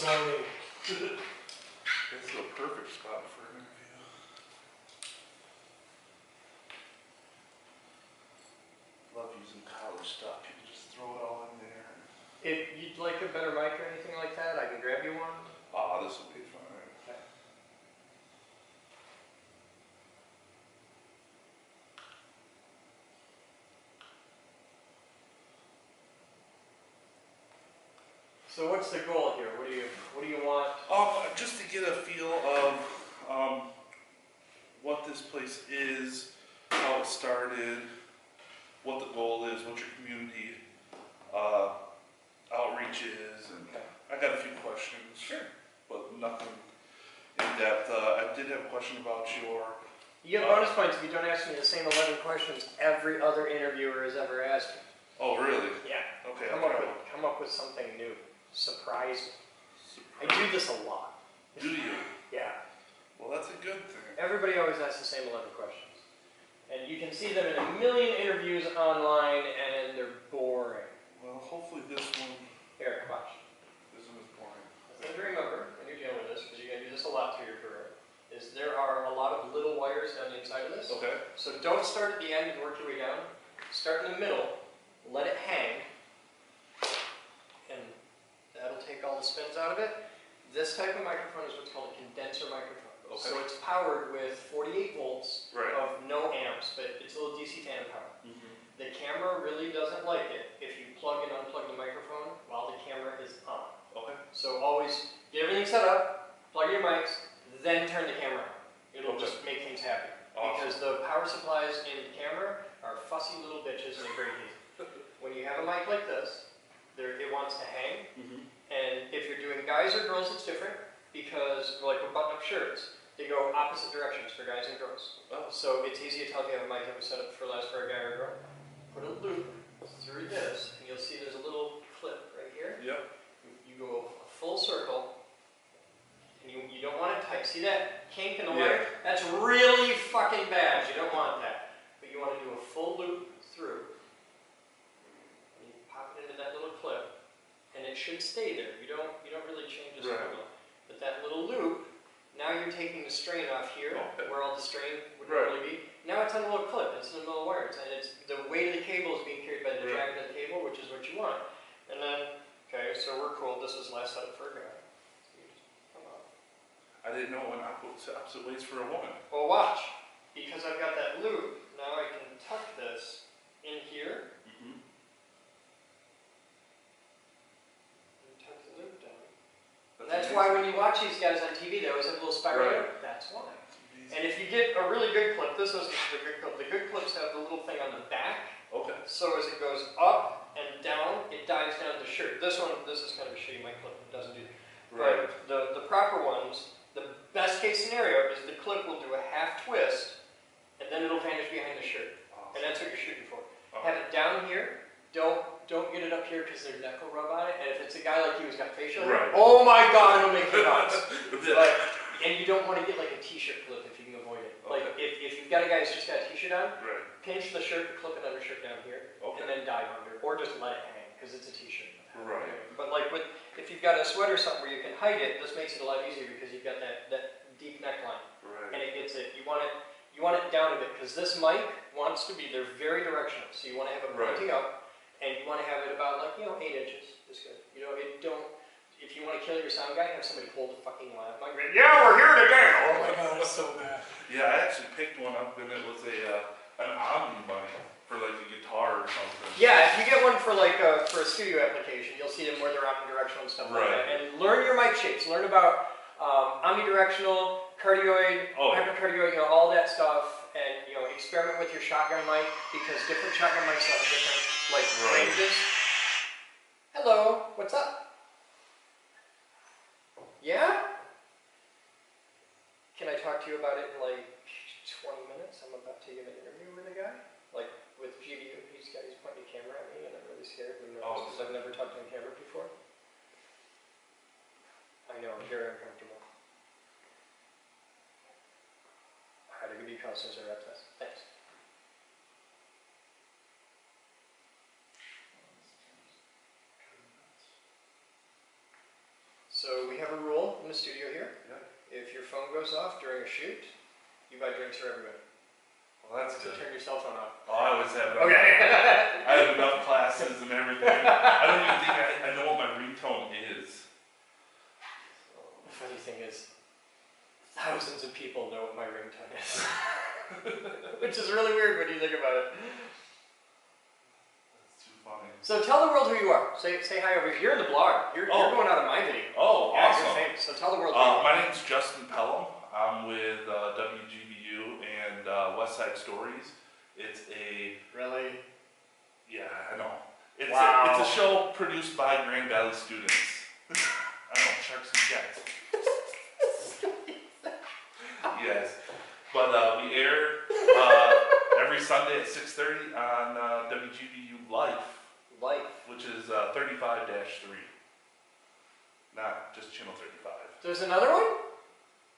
Sony. This is a perfect spot for an interview. Love using college stuff. You can just throw it all in there. If you'd like a better mic or anything like that, I can grab you one. Ah, this will be fine. Okay. So what's the goal here? What do you want? Just to get a feel of what this place is, how it started, what the goal is, what your community outreach is, and Okay. I got a few questions. Sure. But nothing in depth. I did have a question about your. You get bonus points if you don't ask me the same 11 questions every other interviewer has ever asked me. Oh, really? Yeah. Okay. Come up with something new. Surprise me. I do this a lot. Do you? Yeah. Well, that's a good thing. Everybody always asks the same 11 questions. And you can see them in a million interviews online, and they're boring. Well, hopefully this one. Here, watch. This one is boring. Something to remember when you're dealing with this, because you're going to do this a lot through your career, is there are a lot of little wires down the inside of this. Okay. So don't start at the end and work your way down. Start in the middle, let it hang, and that'll take all the spins out of it. This type of microphone is what's called a condenser microphone. Okay. So it's powered with 48 volts Right. of no amps, but it's a little DC fan power. Mm-hmm. The camera really doesn't like it if you plug and unplug the microphone while the camera is on. Okay. So always get everything set up, plug your mics, then turn the camera on. It'll Okay. just make things happy. Awesome. Because the power supplies in the camera are fussy little bitches and they break easy. When you have a mic like this, it wants to hang. Mm-hmm. And if you're doing guys or girls, it's different. Because like with button-up shirts, they go opposite directions for guys and girls. Oh. So it's easy to tell if you have a mic that was set up for less for a guy or a girl. Put a loop through this, and you'll see there's a little clip right here. Yep. You go a full circle, and you don't want it tight. See that kink in the wire? That's really fucking bad. You don't want that. But you want to do a full loop through. And you pop it into that little clip, and it should stay there. You don't really change the circle. But that little loop, now you're taking the strain off here, where all the strain would normally be. Now it's on a little clip. It's in the middle of wire. And it's the weight of the cable is being carried by the jacket of the cable, which is what you want. And then, okay, so we're cool. This is last setup for a guy. So you just come up. I didn't know it went opposite ways for a woman. Well, watch. Because I've got that loop, now I can tuck this in here. Mm-hmm. And tuck the loop down. That's why when you watch these guys on TV, they always have a little spiral. Right. That's why. And if you get a really good clip, this is the good clip. The good clips have the little thing on the back. Okay. So as it goes up and down, it dives down the shirt. This is kind of a shitty mic clip. It doesn't do that. Right. But the proper ones, the best case scenario is the clip will do a half twist, and then it'll vanish behind the shirt. Awesome. And that's what you're shooting for. Have it down here. Don't get it up here because their neck will rub on it. And if it's a guy like you who's got facial hair, oh my god, it'll make you nuts. And you don't want to get like a t-shirt clip if you can avoid it. Like if you've got a guy who's just got a t-shirt on, pinch the shirt, clip it undershirt down here, and then dive under, or just let it hang because it's a t-shirt. Right. But like if you've got a sweater or something where you can hide it, this makes it a lot easier because you've got that deep neckline, and it gets it. You want it down a bit because this mic wants to be. They're very directional, so you want to have it pointing up, and you want to have it about 8 inches. Is good. If you want to kill your sound guy, have somebody hold the fucking line. Like, yeah, we're here today. Oh my god, it's so bad. Yeah, I actually picked one up and it was an Omni mic for like a guitar or something. Yeah, if you get one for for a studio application, you'll see them where they're omnidirectional and stuff like that. And learn your mic shapes. Learn about omnidirectional, cardioid, hypercardioid, all that stuff, and experiment with your shotgun mic because different shotgun mics have different ranges. Hello, what's up? Yeah? Can I talk to you about it in 20 minutes? I'm about to give an interview with a guy. With GBU, he's pointing a camera at me and I'm really scared because I've never talked to a camera before. I know, I'm very uncomfortable. Alright, I'll give you counselors or rep test. Thanks. So we the studio here. Yeah. If your phone goes off during a shoot, you buy drinks for everybody. Well, that's So good. turn your cell phone off. Oh, I always have it on. Okay. I have enough classes and everything. I don't even think I know what my ringtone is. The funny thing is, thousands of people know what my ringtone is. Which is really weird when you think about it. That's too funny. So tell the world who you are. Say hi over here. You're in the blog. You're going out of my video. Oh, yeah, awesome. You're famous. So tell the world who you are. My name's Justin Pelham. I'm with WGBU and West Side Stories. It's a... Really? Yeah, I know. It's, wow. It's a show produced by Grand Valley students. I know, Sharks and Jets. Yes. But we air every Sunday at 6:30 on WGBU Life, which is 35-3. Not just channel 35. There's another one?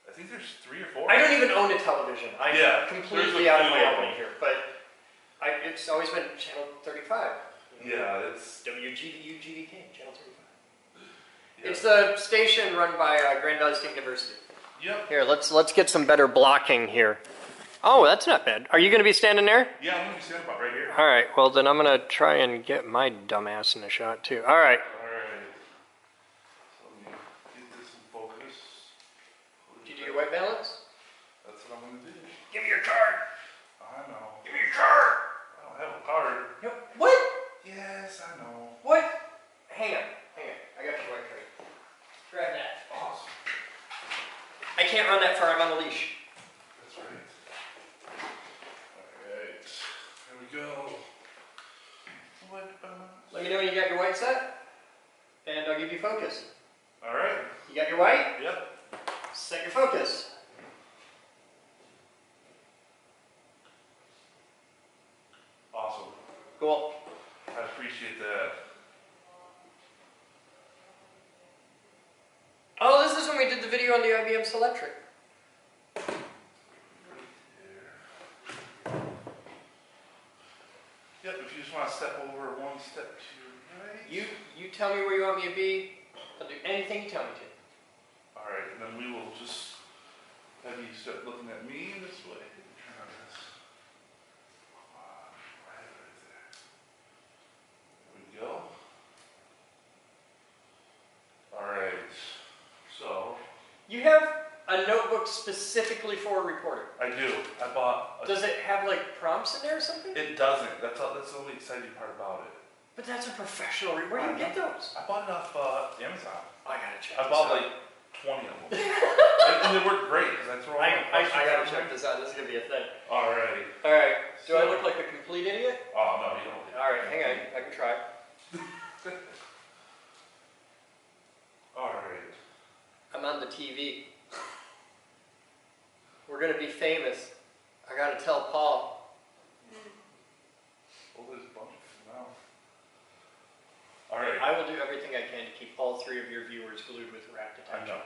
I think there's 3 or 4. I don't even own a television. I'm completely out of my element here. But it's always been channel 35. Yeah, it's WGBU GDK, channel 35. Yeah. It's the station run by Grand Valley State University. Yep. Here, let's get some better blocking here. Oh, that's not bad. Are you going to be standing there? Yeah, I'm going to be standing about right here. All right. Well, then I'm going to try and get my dumb ass in the shot too. All right. All right. So let me get this in focus. Did you do your white balance? That's what I'm going to do. Give me your card. I know. Give me your card. I don't have a card. What? Yes, I know. What? Hang on. I got your white card. Grab that. Awesome. I can't run that far. I'm on the leash. That's right. Alright. Here we go. Let me know when you got your white set, and I'll give you focus. Alright. You got your white? Yep. Set your focus. Awesome. Cool. I appreciate that. Oh, this is when we did the video on the IBM Selectric. Yep, if you just want to step over one step to your right. You tell me where you want me to be. I'll do anything you tell me to. Alright, and then we will just have you start looking at me this way. Turn on this. Right there. There we go. Alright, so. You have a notebook specifically for a reporter. I do. I bought. Does it have like prompts in there or something? It doesn't. That's the only exciting part about it. But that's a professional. Where do you get those? I bought it off Amazon. I gotta check. I bought like 20 of them, and they work great because I throw. I gotta check this out. This is gonna be a thing. Alrighty. All right. Do I look like a complete idiot? Oh no, you don't. All right. Hang on. I can try. Alright. I'm on the TV. We're gonna be famous. I gotta tell Paul. Well, there's a bunch of them now. Alright. I will do everything I can to keep all 3 of your viewers glued with rapt I attention. know.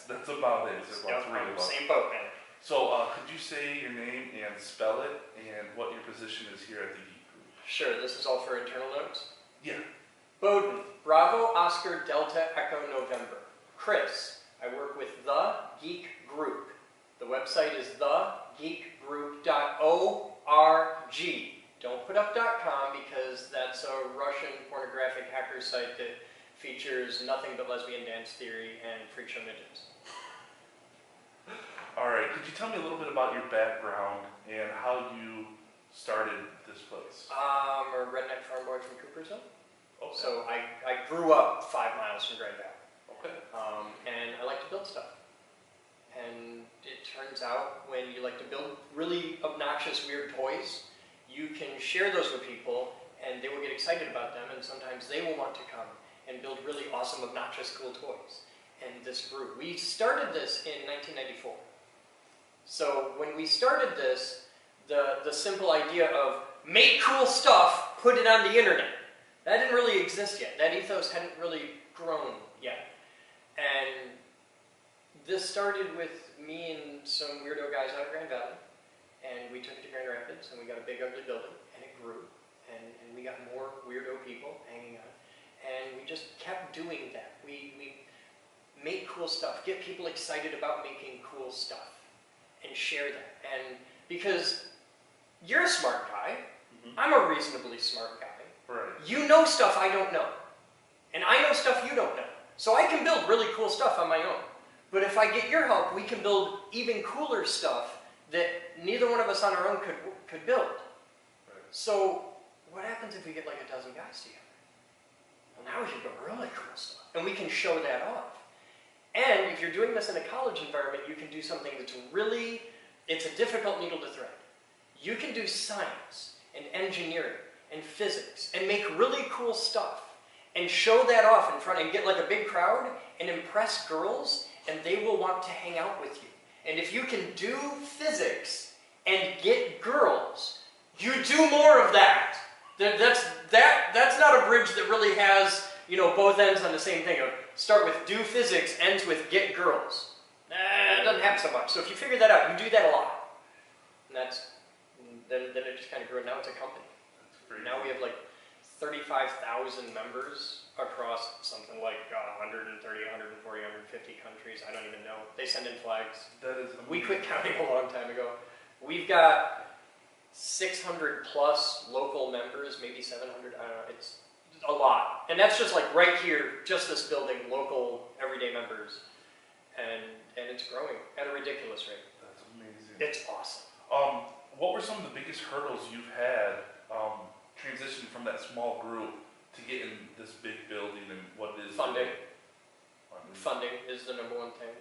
That's about it. There's about 3 of us. Same boat, man. So, could you say your name and spell it, and what your position is here at the Geek Group? Sure. This is all for internal notes. Yeah. Boden, Bravo, Oscar, Delta, Echo, November. Chris, I work with The Geek Group. The website is thegeekgroup.org. Don't put up .com because that's a Russian pornographic hacker site that features nothing but lesbian dance theory and freak show midgets. Alright, could you tell me a little bit about your background and how you started this place? I'm a redneck farm boy from Coopersville. Okay. So I grew up 5 miles from Grand Valley. Okay. And I like to build stuff. And it turns out when you like to build really obnoxious, weird toys, you can share those with people and they will get excited about them, and sometimes they will want to come and build really awesome, obnoxious, cool toys. And this grew. We started this in 1994. So when we started this, the simple idea of make cool stuff, put it on the internet, that didn't really exist yet. That ethos hadn't really grown yet. And this started with me and some weirdo guys out of Grand Valley, and we took it to Grand Rapids, and we got a big, ugly building, and it grew, and we got more weirdo people hanging on, and we just kept doing that. We make cool stuff. Get people excited about making cool stuff and share that. And because you're a smart guy, I'm a reasonably smart guy. Right. You know stuff I don't know. And I know stuff you don't know. So I can build really cool stuff on my own. But if I get your help, we can build even cooler stuff that neither one of us on our own could build. Right. So what happens if we get like a dozen guys together? Well, now we can build really cool stuff. And we can show that off. And if you're doing this in a college environment, you can do something that's really, it's a difficult needle to thread. You can do science and engineering and physics and make really cool stuff and show that off in front and get like a big crowd and impress girls, and they will want to hang out with you. And if you can do physics and get girls, you do more of that. That's not a bridge that really has, you know, both ends on the same thing. Start with do physics, ends with get girls. It doesn't happen so much. So if you figure that out, you do that a lot. And then it just kind of grew. Now it's a company. Now we have like 35,000 members across something like 130, 140, 150 countries. I don't even know. They send in flags. That is amazing. We quit counting a long time ago. We've got 600 plus local members, maybe 700. I don't know. It's a lot. And that's just like right here, just this building, local, everyday members. And it's growing at a ridiculous rate. That's amazing. It's awesome. What were some of the biggest hurdles you've had transitioning from that small group to get in this big building, and what is funding? Funding is the number one thing,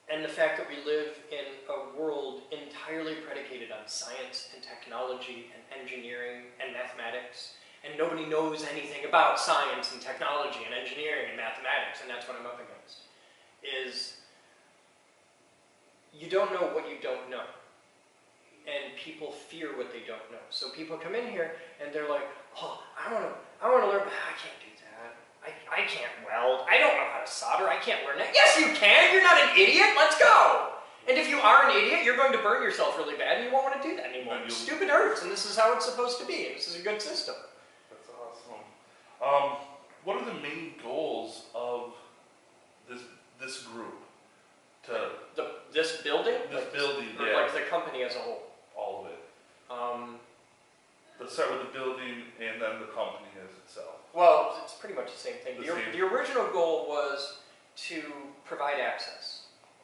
and the fact that we live in a world entirely predicated on science and technology and engineering and mathematics, and nobody knows anything about science and technology and engineering and mathematics, and that's what I'm up against. Is you don't know what you don't know. And people fear what they don't know. So people come in here and they're like, oh, I want to learn, but I can't do that. I can't weld. I don't know how to solder. I can't learn that. Yes, you can. You're not an idiot. Let's go. And if you are an idiot, you're going to burn yourself really bad and you won't want to do that anymore. Stupid hurts, and this is how it's supposed to be. This is a good system. That's awesome. What are the main goals of this group? This building? This building, or yeah. like the company as a whole? All of it. Let's start with the building and then the company as itself. Well, it's pretty much the same thing. The same. The original goal was to provide access.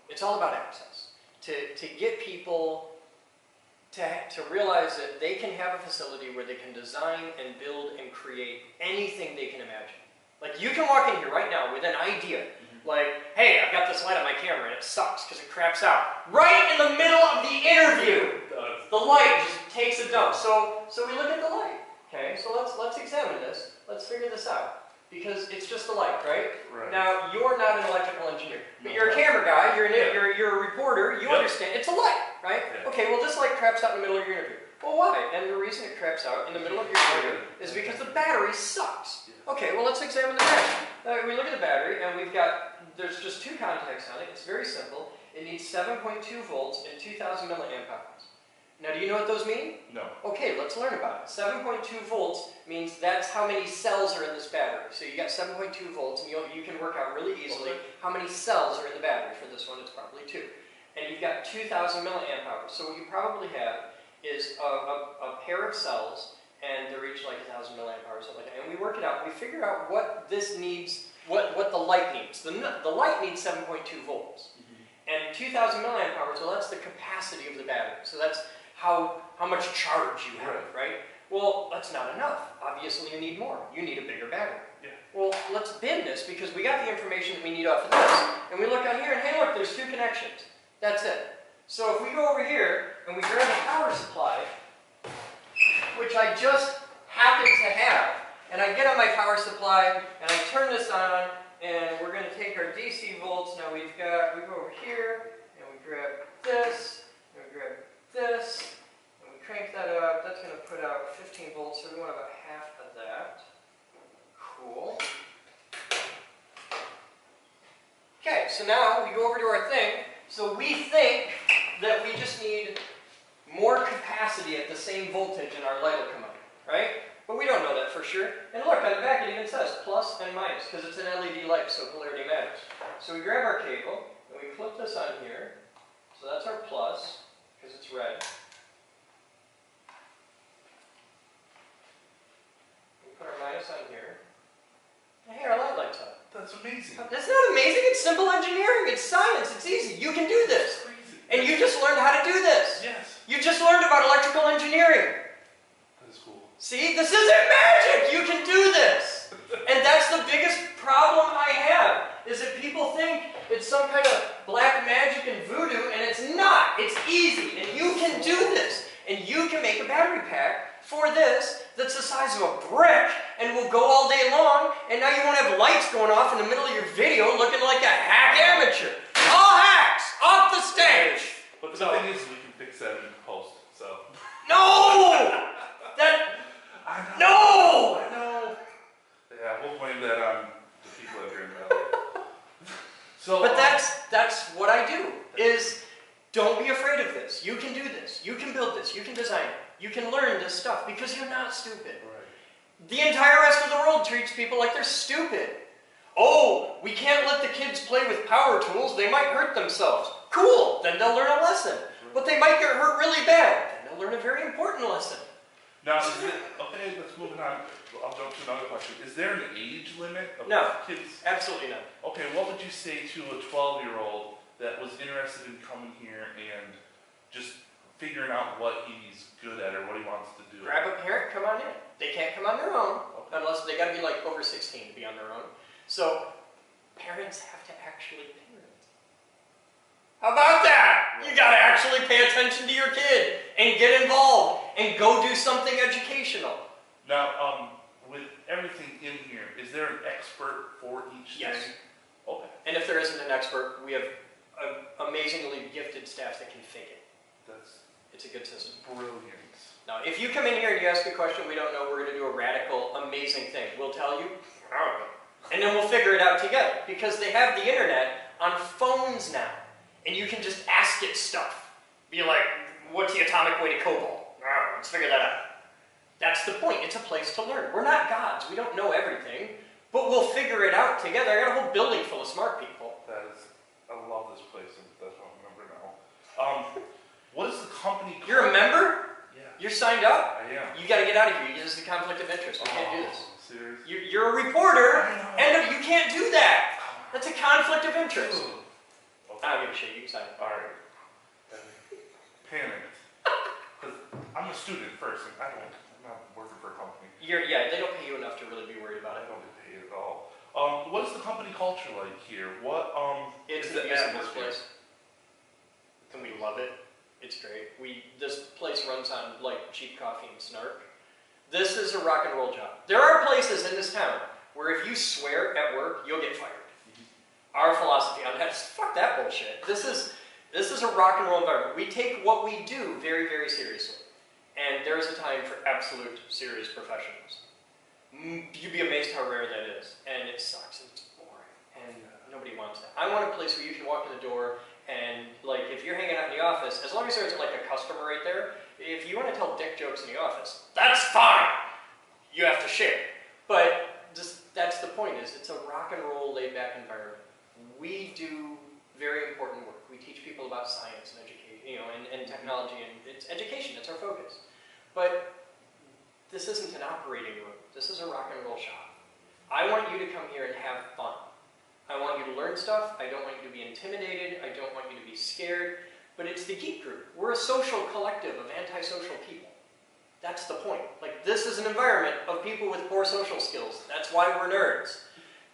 It's all about access. To get people to realize that they can have a facility where they can design and build and create anything they can imagine. Like, you can walk in here right now with an idea. Like, hey, I've got this light on my camera and it sucks because it craps out. Right in the middle of the interview, the light just takes a dump. So we look at the light. Okay, so let's examine this. Let's figure this out. Because it's just a light, right? Right. Now, you're not an electrical engineer, but you're a camera guy, you're a reporter, you understand. It's a light, right? Yeah. Okay, well, this light craps out in the middle of your interview. Well, why? And the reason it craps out in the middle of your interview is because the battery sucks. Okay, well, let's examine the battery. We look at the battery, and there's just two contacts on it. It's very simple. It needs 7.2 volts and 2,000 milliamp hours. Now, do you know what those mean? No. Okay, let's learn about it. 7.2 volts means that's how many cells are in this battery. So you got 7.2 volts, and you can work out really easily how many cells are in the battery. For this one, it's probably 2. And you've got 2,000 milliamp hours. So what you probably have is a pair of cells, and they're each like 1,000 milliamp hours, something like that. And we work it out. We figure out what this needs, what the light needs. The light needs 7.2 volts. And 2,000 milliamp hours, well, that's the capacity of the battery. So that's how much charge you have, right? Well, that's not enough. Obviously, you need more. You need a bigger battery. Yeah. Well, let's bin this because we got the information that we need off of this. And we look on here, and hey, look, there's 2 connections. That's it. So if we go over here and we grab a power supply, which I just happen to have, and I get on my power supply and I turn this on, and we're going to take our DC volts. Now we go over here and we grab this, and we grab this, and we crank that up. That's going to put out 15 volts, so we want about half of that. Cool. Okay, so now we go over to our thing. So we think that we just need more capacity at the same voltage and our light will come on, right? But we don't know that for sure. And look, on the back it even says plus and minus, because it's an LED light, so polarity matters. So we grab our cable, and we flip this on here. So that's our plus, because it's red. We put our minus on here. And hey, our light lights up. That's amazing. That's not amazing. It's simple engineering. It's science. It's easy. You can do this. That's crazy. And you just learned how to do this. Yes. You just learned about electrical engineering. That is cool. See, this isn't magic. You can do this. And that's the biggest problem I have, is that people think it's some kind of black magic and voodoo, and it's not. It's easy, and you can do this. And you can make a battery pack for this that's the size of a brick and will go all day long, and now you won't have lights going off in the middle of your video looking like a hack amateur. All hacks! Off the stage! But the thing is, we can fix that in post, so. No! I know. No! I know. Yeah, we'll blame that on the people at Grand Valley. So, but that's what I do, is don't be afraid of this. You can do this. You can build this. You can design it. You can learn this stuff because you're not stupid. Right. The entire rest of the world treats people like they're stupid. Oh, we can't let the kids play with power tools. They might hurt themselves. Cool, then they'll learn a lesson. But they might get hurt really bad. Then they'll learn a very important lesson. Now, okay, let's move on. I'll jump to another question. Is there an age limit of No, kids? Absolutely not. Okay, what would you say to a 12-year-old that was interested in coming here and just figuring out what he's good at or what he wants to do? Grab a parent, come on in. They can't come on their own, unless they got to be like over 16 to be on their own. So parents have to actually parent. How about that? You got to actually pay attention to your kid and get involved and go do something educational. Now, with everything in here, is there an expert for each Yes. thing? Okay. And if there isn't an expert, we have an amazingly gifted staff that can fake it. It's a good system. Brilliant. Now, if you come in here and you ask a question we don't know, we're going to do a radical, amazing thing. We'll tell you, I don't know. And then we'll figure it out together. Because they have the internet on phones now. And you can just ask it stuff. Be like, what's the atomic weight of cobalt? Let's figure that out. That's the point. It's a place to learn. We're not gods. We don't know everything. But we'll figure it out together. I got a whole building full of smart people. I love this place, and that's what I remember now. What is the company called? You're a member? Yeah. You're signed up? I am. You got to get out of here. This is a conflict of interest. We can't do this. Seriously? You're a reporter, and you can't do that. That's a conflict of interest. Okay. I don't give a shit. You can sign up. Alright. Panicked. Because I'm a student first, and I'm not working for a company. Yeah, they don't pay you enough to really be worried about I it. don't get paid at all. What is the company culture like here? What It's is the the best atmosphere? place. And we love it. It's great. This place runs on like cheap coffee and snark. This is a rock and roll job. There are places in this town where if you swear at work, you'll get fired. Our philosophy on that is fuck that bullshit. This is a rock and roll environment. We take what we do very, very seriously. And there is a time for absolute serious professionals. You'd be amazed how rare that is. And it sucks. It's boring. And nobody wants that. I want a place where you can walk in the door and, like, if you're hanging out in the office, as long as there's, like, a customer right there, if you want to tell dick jokes in the office, that's fine. You have to share. But that's the point, is it's a rock and roll, laid-back environment. We do very important work. We teach people about science and education, and technology, and it's education. That's our focus. But this isn't an operating room. This is a rock and roll shop. I want you to come here and have fun. I want you to learn stuff. I don't want you to be intimidated. I don't want you to be scared. But it's the Geek group. We're a social collective of antisocial people. That's the point. Like, this is an environment of people with poor social skills. That's why we're nerds.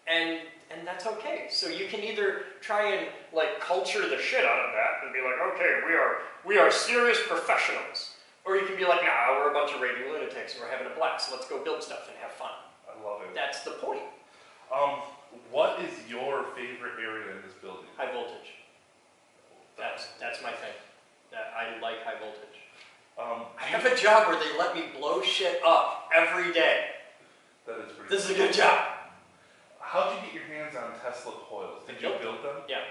And that's okay. So you can either try and, like, culture the shit out of that and be like, okay, we are serious professionals. Or you can be like, nah, we're a bunch of raving lunatics and we're having a blast, so let's go build stuff and have fun. I love it. That's the point. What is your favorite area in this building? High voltage. That's my thing. I like high voltage. I have a job where they let me blow shit up every day. That is pretty This is a good job. How'd you get your hands on Tesla coils? Did you build them? Yeah.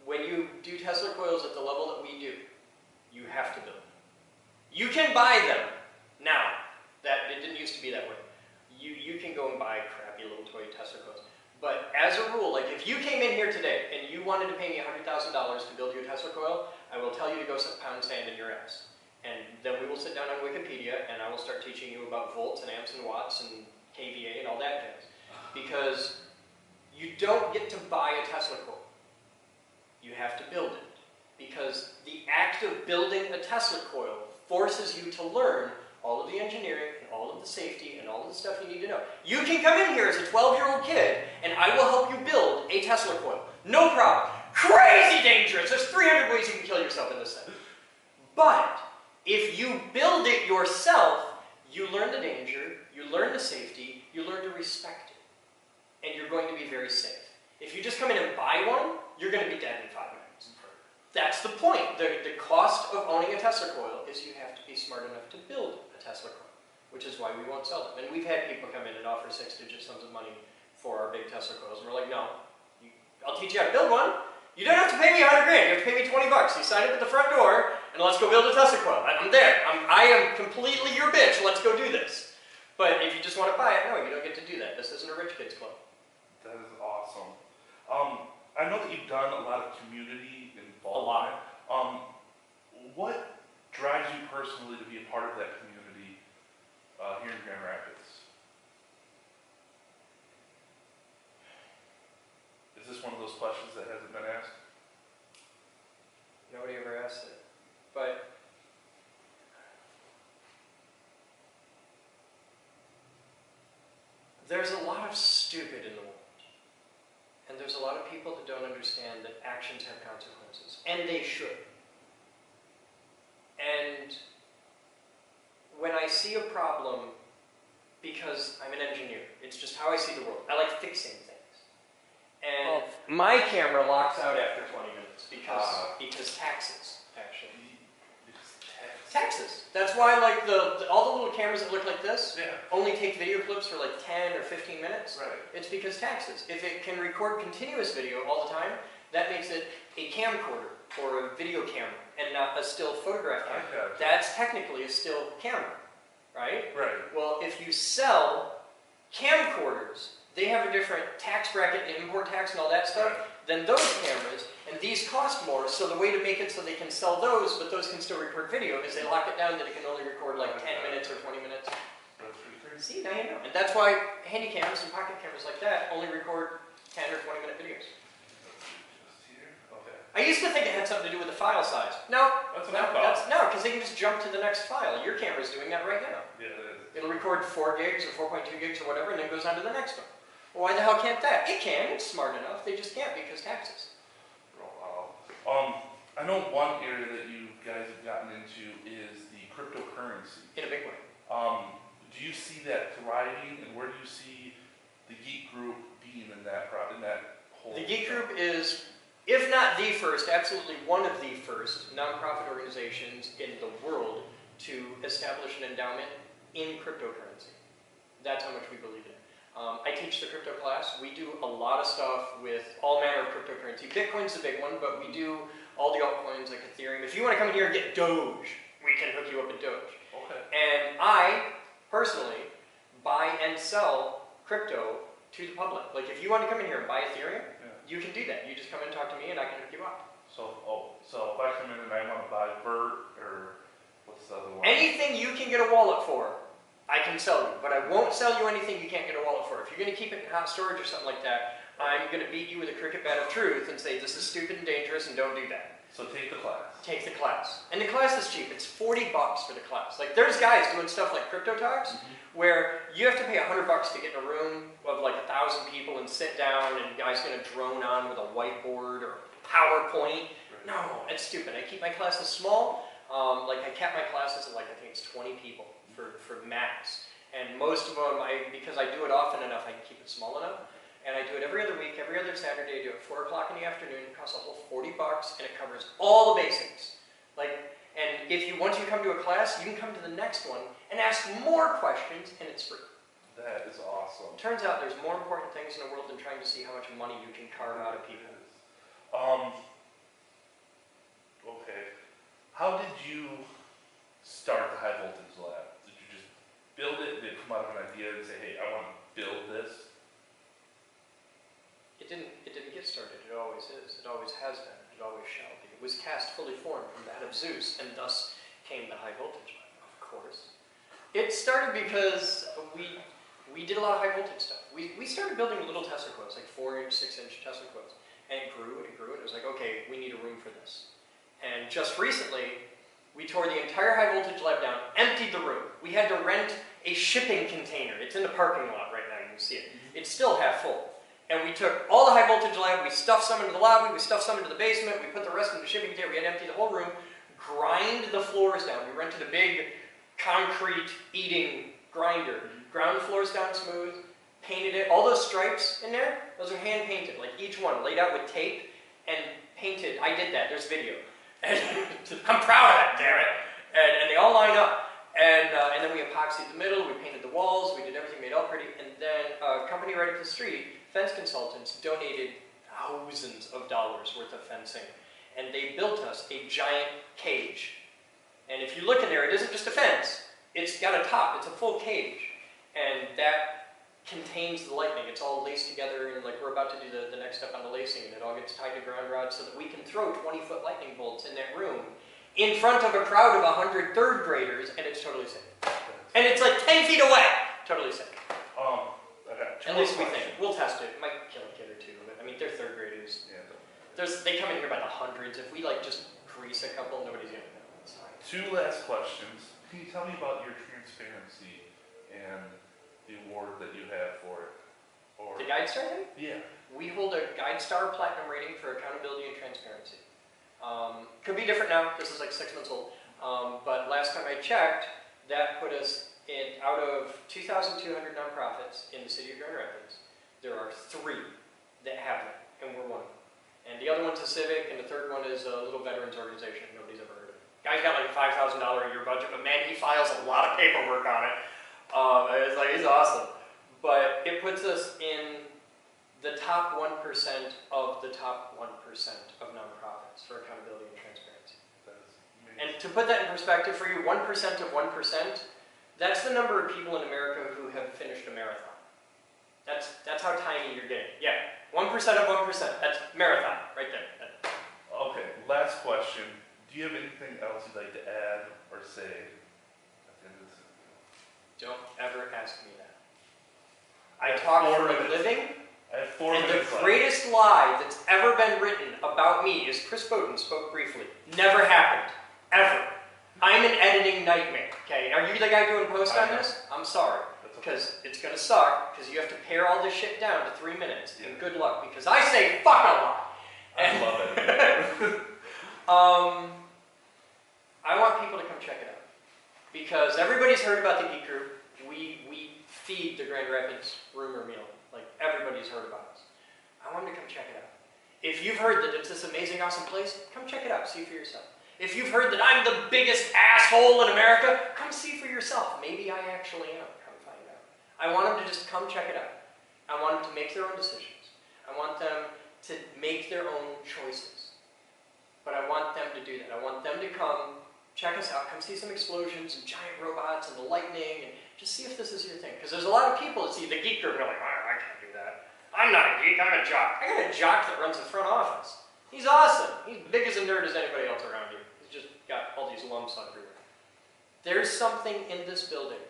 When you do Tesla coils at the level that we do, you have to build them. You can buy them now. That it didn't used to be that way. You can go and buy crappy little toy Tesla coils. But as a rule, like if you came in here today and you wanted to pay me $100,000 to build you a Tesla coil, I will tell you to go pound sand in your ass. And then we will sit down on Wikipedia and I will start teaching you about volts and amps and watts and kVA and all that jazz. Because you don't get to buy a Tesla coil. You have to build it. Because the act of building a Tesla coil forces you to learn all of the engineering and all of the safety and all of the stuff you need to know. You can come in here as a 12-year-old kid and I will help you build a Tesla coil. No problem. Crazy dangerous. There's 300 ways you can kill yourself in this thing. But if you build it yourself, you learn the danger, you learn the safety, you learn to respect it. And you're going to be very safe. If you just come in and buy one, you're going to be dead in 5 minutes. That's the point. The cost of owning a Tesla coil is you have to be smart enough to build a Tesla coil, which is why we won't sell them. And we've had people come in and offer 6-digit sums of money for our big Tesla coils, and we're like, no, I'll teach you how to build one. You don't have to pay me $100 grand. You have to pay me $20. You sign up at the front door, and let's go build a Tesla coil. I'm there. I am completely your bitch. Let's go do this. But if you just want to buy it, no, you don't get to do that. This isn't a rich kids club. That is awesome. I know that you've done a lot of community involvement. A lot. What drives you personally to be a part of that community here in Grand Rapids? Is this one of those questions that hasn't been asked? Nobody ever asked it. But there's a lot of stupid in the world. And there's a lot of people that don't understand that actions have consequences. And they should. And when I see a problem, because I'm an engineer, it's just how I see the world. I like fixing things. And my camera locks out after 20 minutes because taxes, actually. Taxes. That's why like all the little cameras that look like this only take video clips for like 10 or 15 minutes. Right. It's because taxes. If it can record continuous video all the time, that makes it a camcorder or a video camera and not a still photograph camera. That's technically a still camera, right? Right. Well, if you sell camcorders, they have a different tax bracket and import tax and all that stuff than those cameras, and these cost more, so the way to make it so they can sell those, but those can still record video, is they lock it down that it can only record like 10 minutes or 20 minutes. That's pretty crazy. See, now you know. And that's why handy cams and pocket cameras like that only record 10 or 20 minute videos. Just here? Okay. I used to think it had something to do with the file size. No, That's what I thought. no, because they can just jump to the next file. Your camera's doing that right now. Yeah, it is. It'll record 4 gigs or 4.2 gigs or whatever, and then goes on to the next one. Well, why the hell can't that? It can. It's smart enough. They just can't because taxes. Wow. I know one area that you guys have gotten into is the cryptocurrency. In a big way. Do you see that thriving, and where do you see the Geek Group being in that whole? The Geek Group is, if not the first, absolutely one of the first nonprofit organizations in the world to establish an endowment in cryptocurrency. That's how much we believe in it. I teach the crypto class. We do a lot of stuff with all manner of cryptocurrency. Bitcoin's the big one, but we do all the altcoins like Ethereum. If you want to come in here and get Doge, we can hook you up with Doge. Okay. And I, personally, buy and sell crypto to the public. Like if you want to come in here and buy Ethereum, you can do that. You just come in and talk to me and I can hook you up. So if I come in and I want to buy Bert or what's the other one? Anything you can get a wallet for, I can sell you, but I won't sell you anything you can't get a wallet for. If you're going to keep it in hot storage or something like that, I'm going to beat you with a cricket bat of truth and say this is stupid and dangerous and don't do that. So take the class. Take the class. And the class is cheap. It's $40 for the class. Like there's guys doing stuff like Crypto Talks where you have to pay $100 to get in a room of like 1,000 people and sit down and the guy's going to drone on with a whiteboard or PowerPoint. No, it's stupid. I keep my classes small. Like I kept my classes at like I think it's 20 people. For max. And most of them, because I do it often enough, I can keep it small enough. And I do it every other week, every other Saturday. I do it 4 o'clock in the afternoon. It costs a whole $40 and it covers all the basics. And if you, once you come to a class, you can come to the next one and ask more questions and it's free. That is awesome. Turns out there's more important things in the world than trying to see how much money you can carve out of people. Okay. How did you start the high voltage lab? Did you just build it started. It always is. It always has been. It always shall be. It was cast fully formed from that of Zeus, and thus came the high voltage line, of course. It started because we did a lot of high voltage stuff. We started building little Tesla coils, like 4-inch, 6-inch Tesla coils. And it grew and it grew, and it was like, okay, we need a room for this. And just recently, we tore the entire high voltage lab down, emptied the room. We had to rent a shipping container. It's in the parking lot right now, you can see it. It's still half full. And we took all the high voltage lab, we stuffed some into the lobby, we stuffed some into the basement, we put the rest in the shipping container, we had to empty the whole room, grind the floors down. We rented a big concrete eating grinder, ground the floors down smooth, painted it. All those stripes in there, those are hand painted, like each one laid out with tape and painted. I did that, there's video. And I'm proud of that, damn it. And they all line up. And then we epoxied the middle, we painted the walls, we did everything, made it all pretty. And then a company right up the street, Fence Consultants, donated thousands of dollars worth of fencing. And they built us a giant cage. And if you look in there, it isn't just a fence. It's got a top, it's a full cage. And that contains the lightning. It's all laced together, and like we're about to do the next step on the lacing, and it all gets tied to ground rods so that we can throw 20-foot lightning bolts in that room in front of a crowd of 100 third graders, and it's totally safe. And it's like 10 feet away. Totally safe. At least we think. We'll test it. It might kill a kid or two, but I mean, they're third graders. Yeah. They come in here by the hundreds. If we like just grease a couple, nobody's gonna know. It's fine. 2 last questions. Can you tell me about your transparency and the award that you have for it? Or the Guide Star thing? Yeah. We hold a Guide Star Platinum rating for accountability and transparency. Could be different now. This is like 6 months old. But last time I checked, that put us in, out of 2,200 nonprofits in the city of Grand Rapids, there are 3 that have it, and we're one of them. And the other one's a civic, and the third one is a little veterans organization nobody's ever heard of. Guy's got like a $5,000 a year budget, but man, he files a lot of paperwork on it. It's like, he's awesome. But it puts us in the top 1% of the top 1% of nonprofits for accountability and transparency. And to put that in perspective for you, 1% of 1%, that's the number of people in America who have finished a marathon. That's how tiny you're getting. Yeah, 1% of 1%. That's marathon right there. Okay, last question. Do you have anything else you'd like to add or say at the end of this? Don't ever ask me that. I talk for a living, I have 4 and minutes the greatest lie that's ever been written about me is Chris Boden spoke briefly. Never happened. Ever. I'm an editing nightmare. Okay, are you the guy doing post on this? I'm sorry. Because it's going to suck, because you have to pare all this shit down to 3 minutes. Yeah. And good luck, because I say fuck a lot. I love it. I want people to come check it out. Because everybody's heard about the Geek Group. We feed the Grand Rapids rumor mill. Like, everybody's heard about us. I want them to come check it out. If you've heard that it's this amazing, awesome place, come check it out. See for yourself. If you've heard that I'm the biggest asshole in America, come see for yourself. Maybe I actually am. Come find out. I want them to just come check it out. I want them to make their own decisions. I want them to make their own choices. But I want them to do that. I want them to come, check us out, come see some explosions and giant robots and the lightning, and just see if this is your thing. Because there's a lot of people that see the Geek Group and are like, I can't do that. I'm not a geek, I'm a jock. I got a jock that runs the front office. He's awesome. He's big as a nerd as anybody else around here. He's just got all these lumps everywhere. There's something in this building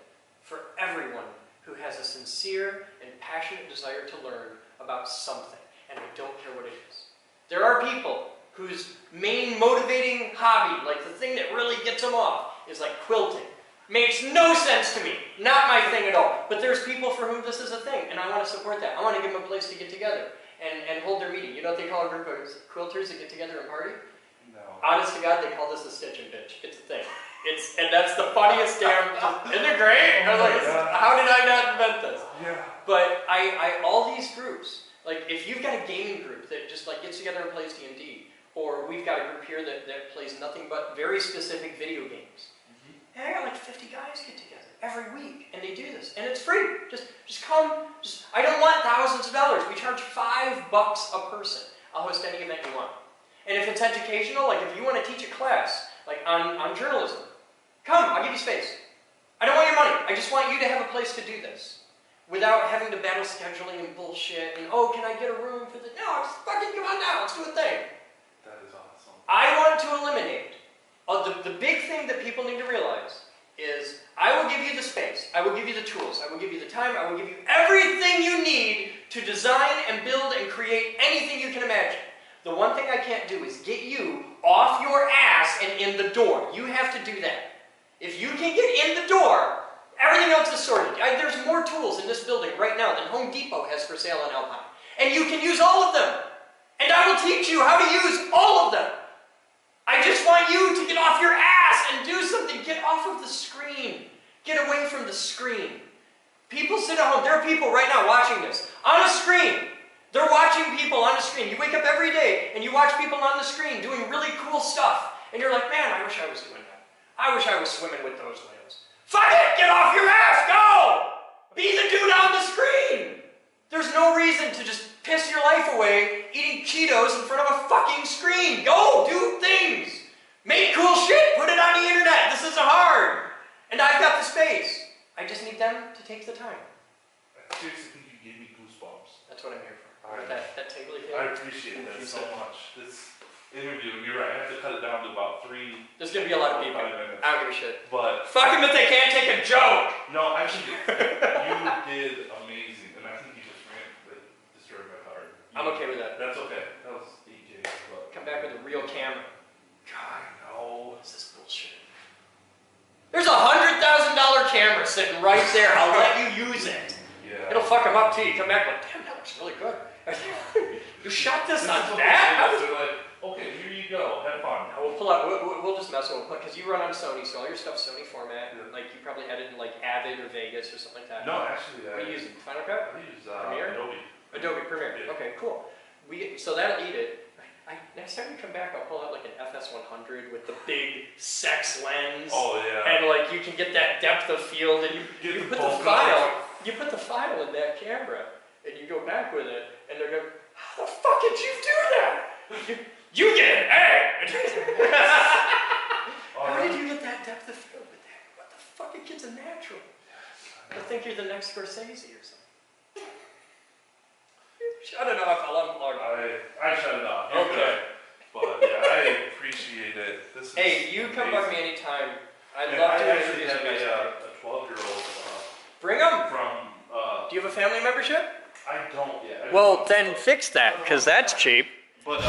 for everyone who has a sincere and passionate desire to learn about something, and I don't care what it is. There are people whose main motivating hobby, like the thing that really gets them off, is like quilting. Makes no sense to me. Not my thing at all. But there's people for whom this is a thing, and I want to support that. I want to give them a place to get together and hold their meeting. You know what they call a group of quilters that get together and party? No. Honest to God, they call this a stitch and bitch. It's a thing. And that's the funniest damn. Isn't it great? I was like, how did I not invent this? Yeah. But all these groups, like if you've got a gaming group that just like gets together and plays D&D, or we've got a group here that plays nothing but very specific video games. And I got like 50 guys get together every week, and they do this, and it's free. Just come. I don't want thousands of dollars. We charge $5 a person. I'll host any event you want. And if it's educational, like if you want to teach a class, like on journalism, come. I'll give you space. I don't want your money. I just want you to have a place to do this, without having to battle scheduling and bullshit. And oh, can I get a room for the? No, just fucking come Let's do a thing. That is awesome. I want to eliminate. The big thing that people need to realize is I will give you the space, I will give you the tools, I will give you the time, I will give you everything you need to design and build and create anything you can imagine. The one thing I can't do is get you off your ass and in the door. You have to do that. If you can get in the door, everything else is sorted. There's more tools in this building right now than Home Depot has for sale in Alpine. And you can use all of them. And I will teach you how to use all of them. I just want you to get off your ass and do something. Get off of the screen. Get away from the screen. People sit at home. There are people right now watching this on a screen. They're watching people on a screen. You wake up every day and you watch people on the screen doing really cool stuff. And you're like, man, I wish I was doing that. I wish I was swimming with those whales. Fuck it! Get off your ass! Go! Be the dude on the screen! There's no reason to just piss your life away eating Cheetos in front of a fucking screen. Go! Do things! Make cool shit! Put it on the internet! This isn't hard! And I've got the space. I just need them to take the time. I seriously think you gave me goosebumps. That's what I'm here for. That tingly thing. I appreciate that so much. This interview, you're right, I have to cut it down to about 3. There's going to be a lot of people. 5 minutes. I don't give a shit. But fuck them if they can't take a joke! no, actually, you did amazing, and I think you just destroyed my heart. I'm okay with that. That's okay. That was AJ. But Come back with a real camera. God, no. What is this bullshit? There's a $100,000 camera sitting right there. I'll let you use it. Yeah. It'll fuck them up too. You come back like, damn, that looks really good. You shot this on that? They're like, okay, here you go. Have fun. We'll pull out. We'll just mess with it because you run on Sony, so all your stuff's Sony format. Yeah. Like you probably had it in like Avid or Vegas or something like that. No, actually, What are you using? Final Cut? I use Premiere? Adobe Premiere. Yeah. Okay, cool. So that'll eat it. Next time you come back, I'll pull out like an FS100 with the big sex lens. Oh yeah. And like you can get that depth of field, and you put the file. You put the file in that camera, and you go back with it, and they're going, how the fuck did you do that? You get an A! How did you get that depth of field with that? What the fuck? It gets a natural. I think you're the next Scorsese or something. Shut it off, I'll unplug. I shut it off. You're Okay. good. But yeah, I appreciate it. This is Hey, you come by me anytime. I'd love to actually introduce you have guys. a 12-year-old Bring them! from. Do you have a family membership? I don't yet. Well, then fix that, because that's cheap. But